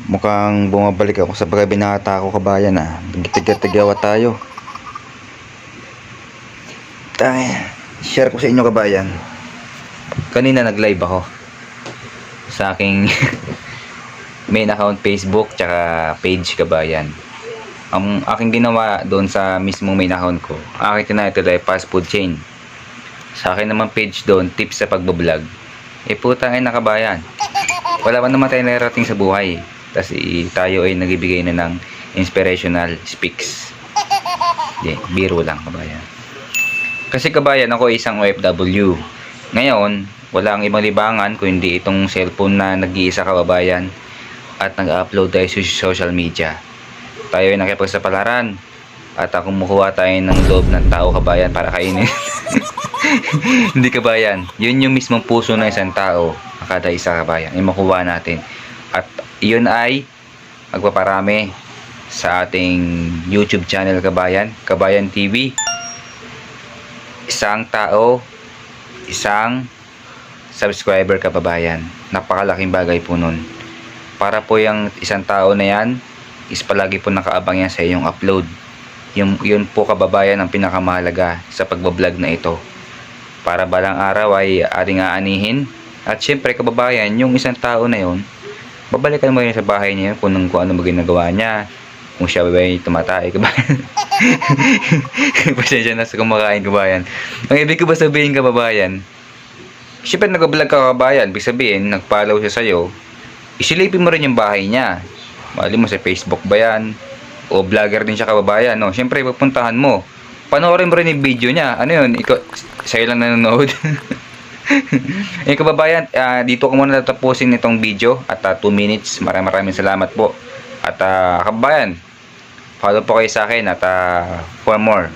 Mukhang bumabalik ako sa mga binata ko, kabayan ah. Nagtiga-tigawa tayo. Share ko sa inyo, kabayan. Kanina nag-live ako sa aking main account Facebook tsaka page, kabayan. Ang aking ginawa doon sa mismong main account ko, aking tinitle ay fast food chain. Sa akin naman page doon, tips sa pagbablog. Putang ina, kabayan. Wala pa naman tayo narating sa buhay. Tapos tayo ay nagbibigay na ng inspirational speaks. Biro lang, kabayan. Kasi, kabayan, ako isang OFW. Ngayon, wala ang ibang libangan kundi itong cellphone na nag-iisa, kababayan. At nag-upload tayo sa social media. Tayo ay nakipagsapalaran. At kumukuha tayo ng loob ng tao, kabayan, para kainin. Hindi, kabayan. Yun yung mismong puso ng isang tao. Kada isa, kabayan. Yung makuha natin. At yun ay magpaparami sa ating YouTube channel, kabayan. Kabayan TV. Isang tao, isang subscriber, kababayan. Napakalaking bagay po nun. Para po yung isang tao na yan is palagi po nakaabang yan sa iyong upload. Yun po, kababayan, ang pinakamahalaga sa pagbablog na ito. Para balang araw ay ating aanihin. At syempre, kababayan, yung isang tao na yun, babalikan mo yun sa bahay niya kung ano ginagawa niya. Kung siya ba ay tumatay, kabayan. Pasensya na sa kumakain, kabayan. Ang ibig ko ba sabihin, kababayan, syempre nag-vlog ka, kabayan, ibig sabihin nag-follow siya sa'yo, isilipin mo rin yung bahay niya. Mali mo sa Facebook ba yan, o vlogger din siya, kababayan, no? Syempre pupuntahan mo, panoorin mo rin yung video niya. Ano yun, ikaw, sa'yo lang nanonood. Kababayan, dito ko muna tatapusin itong video at 2 minutes. Maraming salamat po. At kababayan, follow po kayo sa akin at for more.